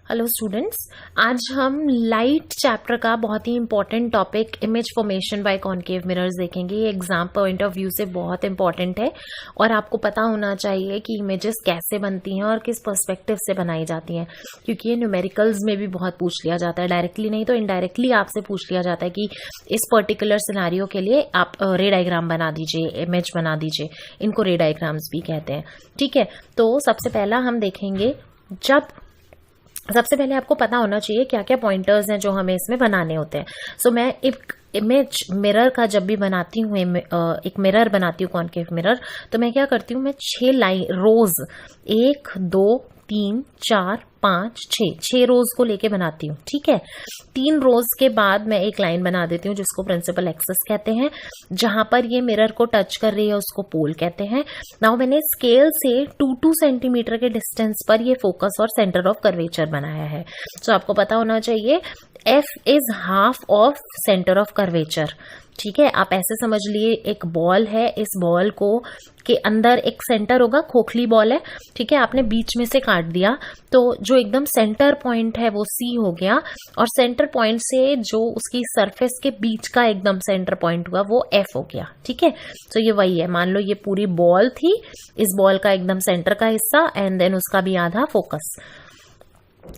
Hello students, आज हम light chapter का बहुत ही important topic image formation by concave mirrors देखेंगे। ये एग्जाम पॉइंट ऑफ व्यू से बहुत इंपॉर्टेंट है और आपको पता होना चाहिए कि इमेजेस कैसे बनती हैं और किस पर्सपेक्टिव से बनाई जाती हैं, क्योंकि ये न्यूमेरिकल्स में भी बहुत पूछ लिया जाता है। डायरेक्टली नहीं तो इनडायरेक्टली आपसे पूछ लिया जाता है कि इस पर्टिकुलर सिनेरियो के लिए आप रे डायग्राम बना दीजिए, इमेज बना दीजिए। इनको रे डायग्राम्स भी कहते हैं। ठीक है, तो सबसे पहला हम देखेंगे, सबसे पहले आपको पता होना चाहिए क्या क्या पॉइंटर्स हैं जो हमें इसमें बनाने होते हैं। सो मैं एक इमेज मिरर का जब भी बनाती हूँ, एक मिरर बनाती हूँ कॉनकेव मिरर, तो मैं क्या करती हूँ, मैं 6 लाइन रोज 1 2 3 4 5 6 रोज को लेके बनाती हूँ। ठीक है, 3 रोज के बाद मैं एक लाइन बना देती हूँ जिसको प्रिंसिपल एक्सिस कहते हैं। जहां पर ये मिरर को टच कर रही है उसको पोल कहते हैं। नाउ मैंने स्केल से 2 सेंटीमीटर के डिस्टेंस पर ये फोकस और सेंटर ऑफ कर्वेचर बनाया है। तो आपको पता होना चाहिए F is half of centre of curvature. ठीक है, आप ऐसे समझ लिए एक बॉल है, इस बॉल को के अंदर एक सेंटर होगा, खोखली बॉल है। ठीक है, आपने बीच में से काट दिया तो जो एकदम सेंटर पॉइंट है वो C हो गया, और सेंटर पॉइंट से जो उसकी सरफेस के बीच का एकदम सेंटर पॉइंट हुआ वो F हो गया। ठीक है, तो ये वही है। मान लो ये पूरी बॉल थी, इस बॉल का एकदम सेंटर का हिस्सा एंड देन उसका भी आधा फोकस।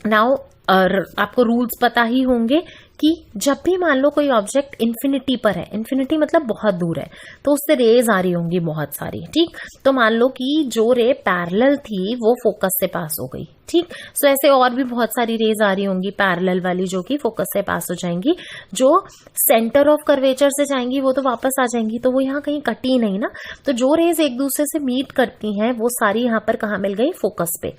नाउ आपको रूल्स पता ही होंगे कि जब भी मान लो कोई ऑब्जेक्ट इन्फिनिटी पर है, इन्फिनिटी मतलब बहुत दूर है, तो उससे रेज आ रही होंगी बहुत सारी। ठीक, तो मान लो कि जो रे पैरेलल थी वो फोकस से पास हो गई। ठीक, सो ऐसे और भी बहुत सारी रेज आ रही होंगी पैरेलल वाली जो कि फोकस से पास हो जाएंगी। जो सेंटर ऑफ कर्वेचर से जाएंगी वो तो वापस आ जाएंगी, तो वो यहाँ कहीं कटी नहीं ना। तो जो रेज एक दूसरे से मीट करती हैं वो सारी यहाँ पर कहाँ मिल गई, फोकस पे।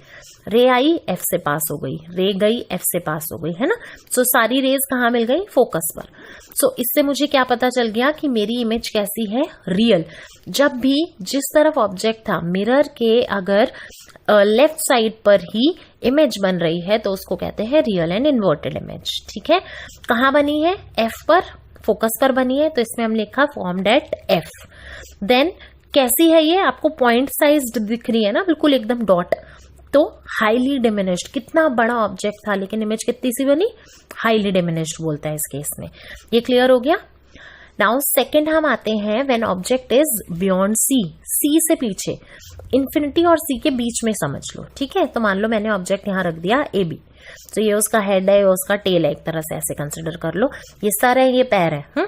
रे आई F से पास हो गई, रे गई F से पास हो गई, है ना। सो सारी रेज कहाँ मिल गई, फोकस पर। सो इससे मुझे क्या पता चल गया कि मेरी इमेज कैसी है, रियल। जब भी जिस तरफ ऑब्जेक्ट था मिरर के अगर लेफ्ट साइड पर ही इमेज बन रही है तो उसको कहते हैं रियल एंड इन्वर्टेड इमेज। ठीक है, कहाँ बनी है, F पर, फोकस पर बनी है, तो इसमें हम लिखा फॉर्म्ड एट F। देन कैसी है ये, आपको पॉइंट साइज्ड दिख रही है ना, बिल्कुल एकदम डॉट। तो हाईली डिमिनिश्ड, कितना बड़ा ऑब्जेक्ट था लेकिन इमेज कितनी सी बनी, हाईली डिमिनिश्ड बोलता है इस केस में। ये क्लियर हो गया। नाउ सेकंड हम आते हैं when object is beyond C से पीछे, इन्फिनिटी और C के बीच में समझ लो। ठीक है, तो मान लो मैंने ऑब्जेक्ट यहां रख दिया AB, तो ये उसका हेड है, ये उसका टेल है, एक तरह से ऐसे कंसिडर कर लो। ये सर है, ये पैर है।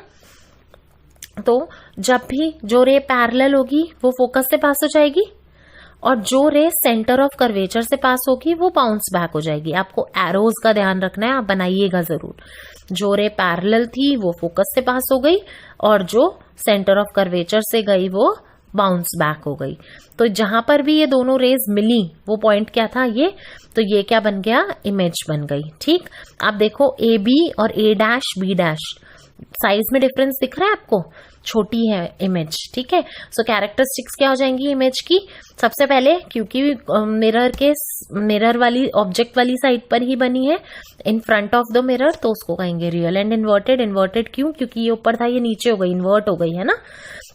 तो जब भी जो रे पैरेलल होगी वो फोकस से पास हो जाएगी, और जो रे सेंटर ऑफ कर्वेचर से पास होगी वो बाउंस बैक हो जाएगी। आपको एरोज का ध्यान रखना है, आप बनाइएगा जरूर। जो रे पैरेलल थी वो फोकस से पास हो गई, और जो सेंटर ऑफ कर्वेचर से गई वो बाउंस बैक हो गई। तो जहां पर भी ये दोनों रेज मिली वो पॉइंट क्या था, ये, तो ये क्या बन गया, इमेज बन गई। ठीक, आप देखो AB और A', B', साइज में डिफरेंस दिख रहा है आपको, छोटी है इमेज। ठीक है, सो कैरेक्टरिस्टिक्स क्या हो जाएंगी इमेज की, सबसे पहले क्योंकि मिरर वाली ऑब्जेक्ट वाली साइड पर ही बनी है, in front of the mirror, तो उसको कहेंगे रियल एंड इन्वर्टेड। इन्वर्टेड क्यों, क्योंकि ये ऊपर था ये नीचे हो गई, इन्वर्ट हो गई, है ना।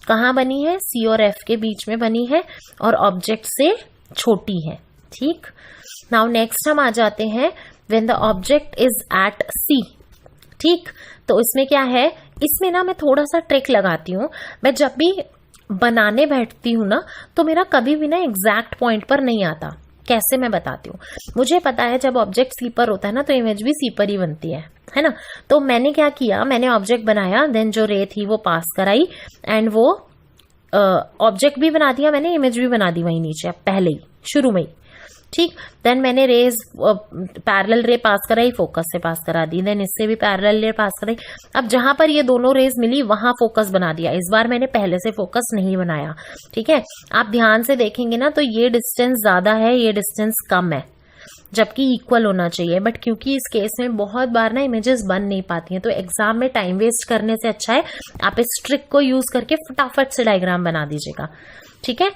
कहाँ बनी है, C और F के बीच में बनी है और ऑब्जेक्ट से छोटी है। ठीक, नाउ नेक्स्ट हम आ जाते हैं when the object is at C। ठीक, तो इसमें क्या है, इसमें ना मैं थोड़ा सा ट्रिक लगाती हूँ। मैं जब भी बनाने बैठती हूँ ना तो मेरा कभी भी ना एग्जैक्ट पॉइंट पर नहीं आता। कैसे, मैं बताती हूँ। मुझे पता है जब ऑब्जेक्ट C पर होता है ना तो इमेज भी C पर ही बनती है ना। तो मैंने क्या किया, मैंने ऑब्जेक्ट बनाया, देन जो रे थी वो पास कराई, एंड वो ऑब्जेक्ट भी बना दिया मैंने, इमेज भी बना दी वहीं नीचे पहले ही शुरू में ही। ठीक, देन मैंने रेज पैरेलल रे पास कराई, फोकस से पास करा दी, देन इससे भी पैरेलल रे पास कराई। अब जहां पर ये दोनों रेज मिली वहां फोकस बना दिया। इस बार मैंने पहले से फोकस नहीं बनाया। ठीक है, आप ध्यान से देखेंगे ना तो ये डिस्टेंस ज्यादा है, ये डिस्टेंस कम है, जबकि इक्वल होना चाहिए। बट क्योंकि इस केस में बहुत बार ना इमेजेस बन नहीं पाती हैं, तो एग्जाम में टाइम वेस्ट करने से अच्छा है आप इस ट्रिक को यूज करके फटाफट से डायग्राम बना दीजिएगा। ठीक है,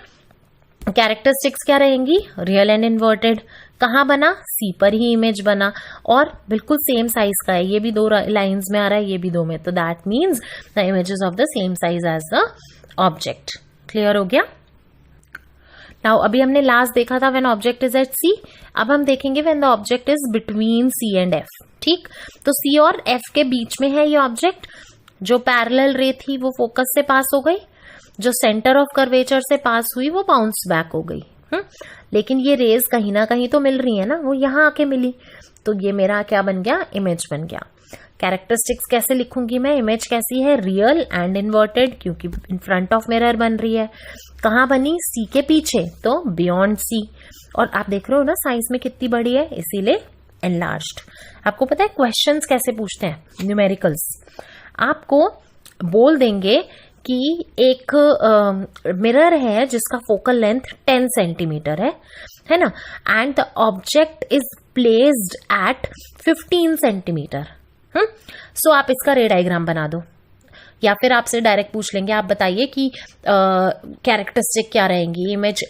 कैरेक्टरिस्टिक्स क्या रहेंगी, रियल एंड इन्वर्टेड। कहाँ बना, C पर ही इमेज बना, और बिल्कुल सेम साइज का है, ये भी 2 लाइंस में आ रहा है, ये भी 2 में, तो that means the images of the same size as the object. Clear हो गया। नाउ अभी हमने लास्ट देखा था when object is at C, अब हम देखेंगे when the object is between C and F. ठीक, तो सी और एफ के बीच में है ये ऑब्जेक्ट। जो पैरेलल रे थी वो फोकस से पास हो गई, जो सेंटर ऑफ कर्वेचर से पास हुई वो बाउंस बैक हो गई। लेकिन ये रेज कहीं ना कहीं तो मिल रही है ना, वो यहां आके मिली, तो ये मेरा क्या बन गया, इमेज बन गया। कैरेक्टरिस्टिक्स कैसे लिखूंगी मैं, इमेज कैसी है, रियल एंड इन्वर्टेड, क्योंकि इन फ्रंट ऑफ मिरर बन रही है। कहाँ बनी, सी के पीछे, तो बियॉन्ड सी। और आप देख रहे हो ना साइज में कितनी बड़ी है, इसीलिए एनलार्ज्ड। आपको पता है क्वेश्चंस कैसे पूछते हैं, न्यूमेरिकल्स आपको बोल देंगे कि एक मिरर है जिसका फोकल लेंथ 10 सेंटीमीटर है ना, and the object is placed at 15 centimetre. So आप इसका रे डायग्राम बना दो, या फिर आपसे डायरेक्ट पूछ लेंगे आप बताइए कि कैरेक्टरिस्टिक क्या रहेंगी, इमेज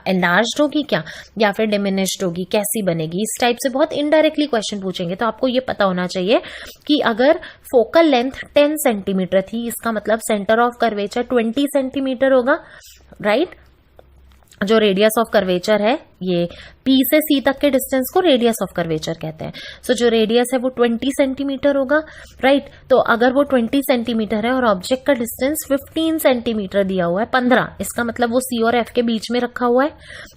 एनलार्ज्ड होगी क्या या फिर डिमिनिश्ड होगी, कैसी बनेगी। इस टाइप से बहुत इनडायरेक्टली क्वेश्चन पूछेंगे, तो आपको ये पता होना चाहिए कि अगर फोकल लेंथ 10 सेंटीमीटर थी, इसका मतलब सेंटर ऑफ कर्वेचर 20 सेंटीमीटर होगा, राइट। जो रेडियस ऑफ कर्वेचर है, ये P से C तक के डिस्टेंस को रेडियस ऑफ कर्वेचर कहते हैं। सो जो रेडियस है वो 20 सेंटीमीटर होगा, राइट। तो अगर वो 20 सेंटीमीटर है और ऑब्जेक्ट का डिस्टेंस 15 सेंटीमीटर दिया हुआ है, 15, इसका मतलब वो C और F के बीच में रखा हुआ है।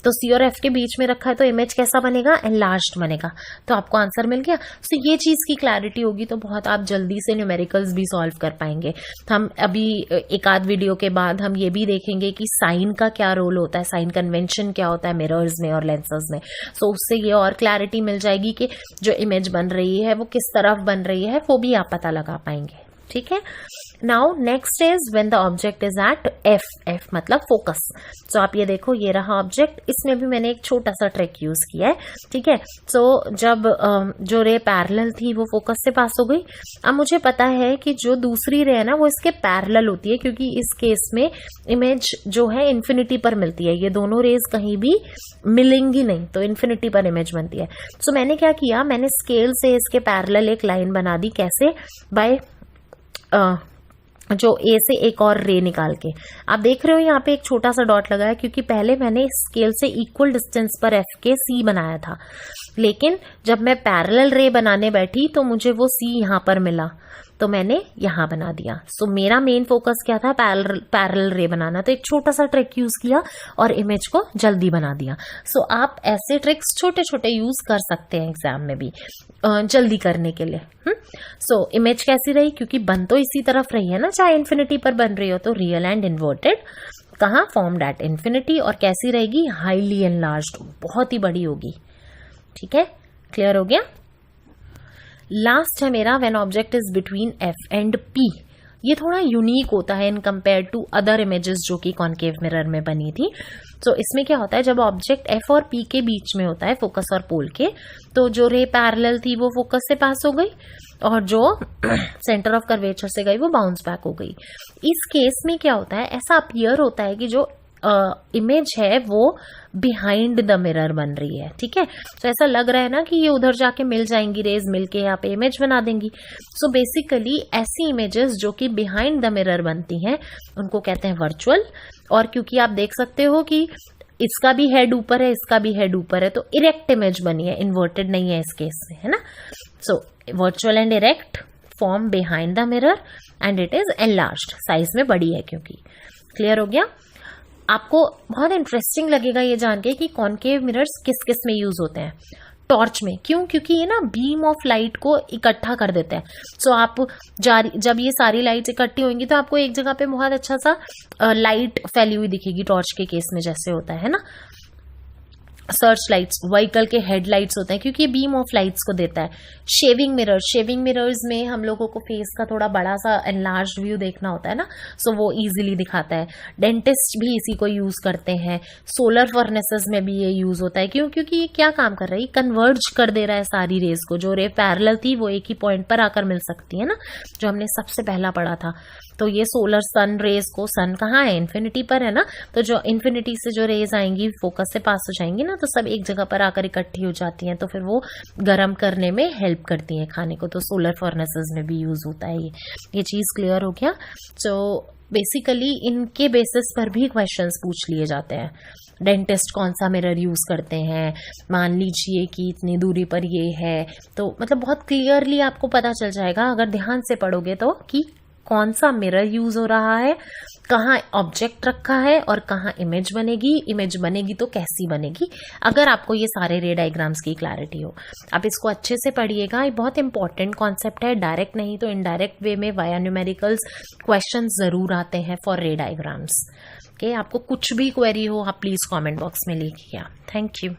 तो C और F के बीच में रखा है तो इमेज कैसा बनेगा, एनलार्ज्ड बनेगा। तो आपको आंसर मिल गया। सो ये चीज की क्लैरिटी होगी तो बहुत आप जल्दी से न्यूमेरिकल्स भी सॉल्व कर पाएंगे। हम अभी एक आध वीडियो के बाद हम ये भी देखेंगे कि साइन का क्या रोल होता है, साइन कन्वेंशन क्या होता है मिरर्स में और लेंसेज में। सो उससे ये और क्लैरिटी मिल जाएगी कि जो इमेज बन रही है वो किस तरफ बन रही है, वो भी आप पता लगा पाएंगे। ठीक है, now next is when the object is at F, F मतलब फोकस। सो आप ये देखो, ये रहा ऑब्जेक्ट, इसमें भी मैंने एक छोटा सा ट्रिक यूज किया है। ठीक है, सो जब जो रे पैरेलल थी वो फोकस से पास हो गई। अब मुझे पता है कि जो दूसरी रे है ना वो इसके पैरेलल होती है, क्योंकि इस केस में इमेज जो है इन्फिनिटी पर मिलती है, ये दोनों रेज कहीं भी मिलेंगी नहीं, तो इन्फिनिटी पर इमेज बनती है। सो मैंने क्या किया, मैंने स्केल से इसके पैरेलल एक लाइन बना दी। कैसे, बाय जो ए से एक और रे निकाल के। आप देख रहे हो यहाँ पे एक छोटा सा डॉट लगा है, क्योंकि पहले मैंने स्केल से इक्वल डिस्टेंस पर एफ के सी बनाया था, लेकिन जब मैं पैरेलल रे बनाने बैठी तो मुझे वो सी यहाँ पर मिला, तो मैंने यहां बना दिया। सो मेरा मेन फोकस क्या था, पैरेलल रे बनाना। तो एक छोटा सा ट्रिक यूज किया और इमेज को जल्दी बना दिया। सो आप ऐसे ट्रिक्स छोटे छोटे यूज कर सकते हैं एग्जाम में भी जल्दी करने के लिए। सो इमेज कैसी रही, क्योंकि बन तो इसी तरफ रही है ना, चाहे इन्फिनिटी पर बन रही हो, तो रियल एंड इन्वर्टेड। कहाँ, फॉर्म्ड एट इन्फिनिटी। और कैसी रहेगी, हाईली एनलार्ज्ड, बहुत ही बड़ी होगी। ठीक है, क्लियर हो गया। लास्ट है मेरा when object is between F and P. ये थोड़ा यूनिक होता है in compare to other images जो कि कॉन्केव मिरर में बनी थी। तो इसमें क्या होता है, जब ऑब्जेक्ट एफ और पी के बीच में होता है, फोकस और पोल के, तो जो रे पैरेलल थी वो फोकस से पास हो गई और जो सेंटर ऑफ कर्वेचर से गई वो बाउंस बैक हो गई। इस केस में क्या होता है, ऐसा अपीयर होता है कि जो इमेज है वो बिहाइंड द मिरर बन रही है। ठीक है, तो ऐसा लग रहा है ना कि ये उधर जाके मिल जाएंगी, रेज मिलके यहाँ पे इमेज बना देंगी। सो बेसिकली ऐसी इमेजेस जो कि बिहाइंड द मिरर बनती हैं उनको कहते हैं वर्चुअल। और क्योंकि आप देख सकते हो कि इसका भी हेड ऊपर है, इसका भी हेड ऊपर है, तो इरेक्ट इमेज बनी है, इन्वर्टेड नहीं है इस केस में, है ना। So virtual and erect form behind the mirror and it is enlarged, size में बड़ी है क्योंकि। क्लियर हो गया। आपको बहुत इंटरेस्टिंग लगेगा ये जान के कि कॉन्केव मिरर्स किस किस में यूज होते हैं। टॉर्च में, क्यों, क्योंकि ये ना बीम ऑफ लाइट को इकट्ठा कर देते हैं। सो आप जब ये सारी लाइट्स इकट्ठी होंगी तो आपको एक जगह पे बहुत अच्छा सा लाइट फैली हुई दिखेगी, टॉर्च के केस में जैसे होता है ना। सर्च लाइट्स, व्हीकल के हेडलाइट्स होते हैं, क्योंकि ये बीम ऑफ लाइट्स को देता है। शेविंग मिरर्स में हम लोगों को फेस का थोड़ा बड़ा सा एनलार्ज व्यू देखना होता है ना, सो वो इजीली दिखाता है। डेंटिस्ट भी इसी को यूज करते हैं। सोलर फर्नेसेस में भी ये यूज होता है। क्यों, क्योंकि ये क्या काम कर रहा है, कन्वर्ज कर दे रहा है सारी रेज को। जो रे पैरेलल थी वो एक ही पॉइंट पर आकर मिल सकती है ना, जो हमने सबसे पहला पढ़ा था। तो ये सोलर सन रेज को, सन कहाँ है, इन्फिनिटी पर है ना, तो जो इन्फिनिटी से जो रेज आएंगी फोकस से पास हो जाएंगी ना, तो सब एक जगह पर आकर इकट्ठी हो जाती हैं, तो फिर वो गर्म करने में हेल्प करती हैं खाने को। तो सोलर फर्नेसेस में भी यूज होता है ये चीज। क्लियर हो गया। तो बेसिकली इनके बेसिस पर भी क्वेश्चंस पूछ लिए जाते हैं। डेंटिस्ट कौन सा मिरर यूज करते हैं, मान लीजिए कि इतनी दूरी पर ये है, तो मतलब बहुत क्लियरली आपको पता चल जाएगा अगर ध्यान से पढ़ोगे तो कि कौन सा मिरर यूज हो रहा है, कहाँ ऑब्जेक्ट रखा है और कहाँ इमेज बनेगी तो कैसी बनेगी, अगर आपको ये सारे रे डायग्राम्स की क्लैरिटी हो। आप इसको अच्छे से पढ़िएगा, ये बहुत इंपॉर्टेंट कॉन्सेप्ट है, डायरेक्ट नहीं तो इनडायरेक्ट वे में वाया न्यूमेरिकल्स क्वेश्चन जरूर आते हैं फॉर रे डायग्राम्स। आपको कुछ भी क्वेरी हो आप प्लीज कमेंट बॉक्स में लिखिए। Thank you.